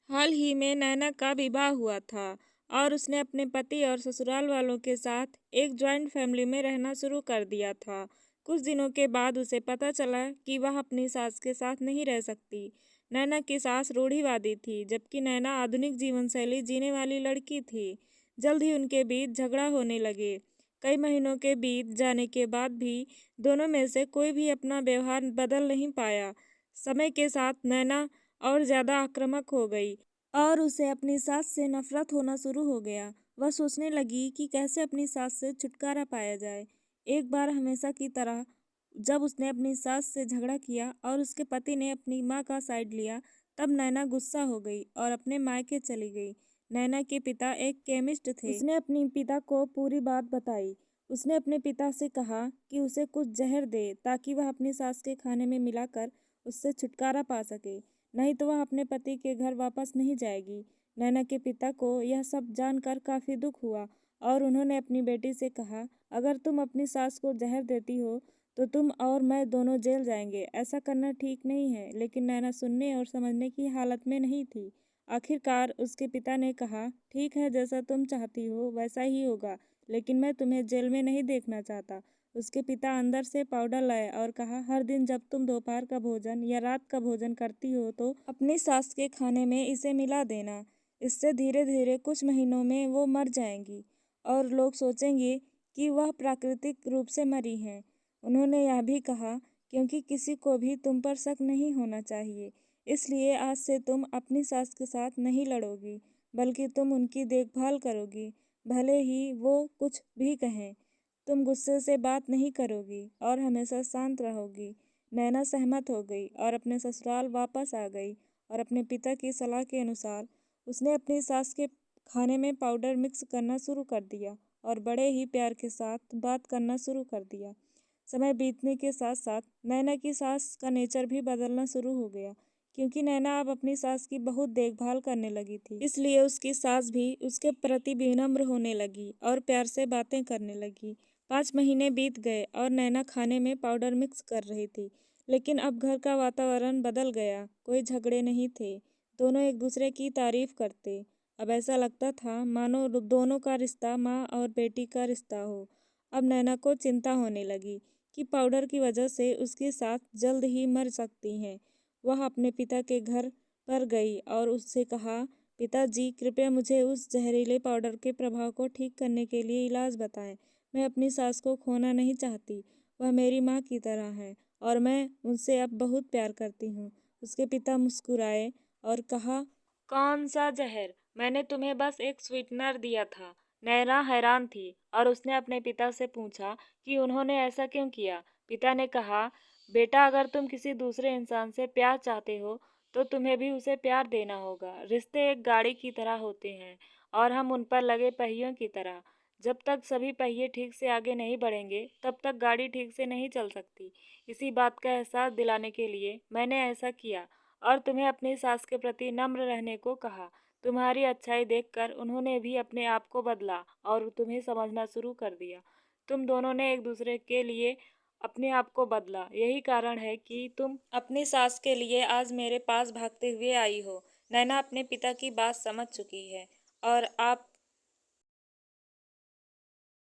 हाल ही में नैना का विवाह हुआ था और उसने अपने पति और ससुराल वालों के साथ एक जॉइंट फैमिली में रहना शुरू कर दिया था। कुछ दिनों के बाद उसे पता चला कि वह अपनी सास के साथ नहीं रह सकती। नैना की सास रूढ़िवादी थी, जबकि नैना आधुनिक जीवन शैली जीने वाली लड़की थी। जल्द ही उनके बीच झगड़ा होने लगे। कई महीनों के बीत जाने के बाद भी दोनों में से कोई भी अपना व्यवहार बदल नहीं पाया। समय के साथ नैना और ज़्यादा आक्रामक हो गई और उसे अपनी सास से नफरत होना शुरू हो गया। वह सोचने लगी कि कैसे अपनी सास से छुटकारा पाया जाए। एक बार हमेशा की तरह जब उसने अपनी सास से झगड़ा किया और उसके पति ने अपनी माँ का साइड लिया, तब नैना गुस्सा हो गई और अपने मायके चली गई। नैना के पिता एक केमिस्ट थे। उसने अपने पिता को पूरी बात बताई। उसने अपने पिता से कहा कि उसे कुछ जहर दे ताकि वह अपनी सास के खाने में मिलाकर उससे छुटकारा पा सके, नहीं तो वह अपने पति के घर वापस नहीं जाएगी। नैना के पिता को यह सब जानकर काफ़ी दुख हुआ और उन्होंने अपनी बेटी से कहा, अगर तुम अपनी सास को जहर देती हो तो तुम और मैं दोनों जेल जाएंगे। ऐसा करना ठीक नहीं है। लेकिन नैना सुनने और समझने की हालत में नहीं थी। आखिरकार उसके पिता ने कहा, ठीक है, जैसा तुम चाहती हो वैसा ही होगा, लेकिन मैं तुम्हें जेल में नहीं देखना चाहता। उसके पिता अंदर से पाउडर लाए और कहा, हर दिन जब तुम दोपहर का भोजन या रात का भोजन करती हो तो अपनी सास के खाने में इसे मिला देना। इससे धीरे धीरे कुछ महीनों में वो मर जाएंगी और लोग सोचेंगे कि वह प्राकृतिक रूप से मरी हैं। उन्होंने यह भी कहा, क्योंकि किसी को भी तुम पर शक नहीं होना चाहिए, इसलिए आज से तुम अपनी सास के साथ नहीं लड़ोगी, बल्कि तुम उनकी देखभाल करोगी, भले ही वो कुछ भी कहें। तुम गुस्से से बात नहीं करोगी और हमेशा शांत रहोगी। नैना सहमत हो गई और अपने ससुराल वापस आ गई और अपने पिता की सलाह के अनुसार उसने अपनी सास के खाने में पाउडर मिक्स करना शुरू कर दिया और बड़े ही प्यार के साथ बात करना शुरू कर दिया। समय बीतने के साथ साथ नैना की सास का नेचर भी बदलना शुरू हो गया, क्योंकि नैना अब अपनी सास की बहुत देखभाल करने लगी थी। इसलिए उसकी सास भी उसके प्रति विनम्र होने लगी और प्यार से बातें करने लगी। 5 महीने बीत गए और नैना खाने में पाउडर मिक्स कर रही थी, लेकिन अब घर का वातावरण बदल गया। कोई झगड़े नहीं थे, दोनों एक दूसरे की तारीफ करते। अब ऐसा लगता था मानो दोनों का रिश्ता माँ और बेटी का रिश्ता हो। अब नैना को चिंता होने लगी कि पाउडर की वजह से उसकी सास जल्द ही मर सकती हैं। वह अपने पिता के घर पर गई और उससे कहा, पिताजी, कृपया मुझे उस जहरीले पाउडर के प्रभाव को ठीक करने के लिए इलाज बताएं। मैं अपनी सास को खोना नहीं चाहती। वह मेरी माँ की तरह है और मैं उनसे अब बहुत प्यार करती हूँ। उसके पिता मुस्कुराए और कहा, कौन सा जहर? मैंने तुम्हें बस एक स्वीटनर दिया था। नैना हैरान थी और उसने अपने पिता से पूछा कि उन्होंने ऐसा क्यों किया। पिता ने कहा, बेटा, अगर तुम किसी दूसरे इंसान से प्यार चाहते हो तो तुम्हें भी उसे प्यार देना होगा। रिश्ते एक गाड़ी की तरह होते हैं और हम उन पर लगे पहियों की तरह। जब तक सभी पहिए ठीक से आगे नहीं बढ़ेंगे तब तक गाड़ी ठीक से नहीं चल सकती। इसी बात का एहसास दिलाने के लिए मैंने ऐसा किया और तुम्हें अपनी सास के प्रति नम्र रहने को कहा। तुम्हारी अच्छाई देखकर उन्होंने भी अपने आप को बदला और तुम्हें समझना शुरू कर दिया। तुम दोनों ने एक दूसरे के लिए अपने आप को बदला। यही कारण है कि तुम अपनी सास के लिए आज मेरे पास भागते हुए आई हो। नैना अपने पिता की बात समझ चुकी है और आप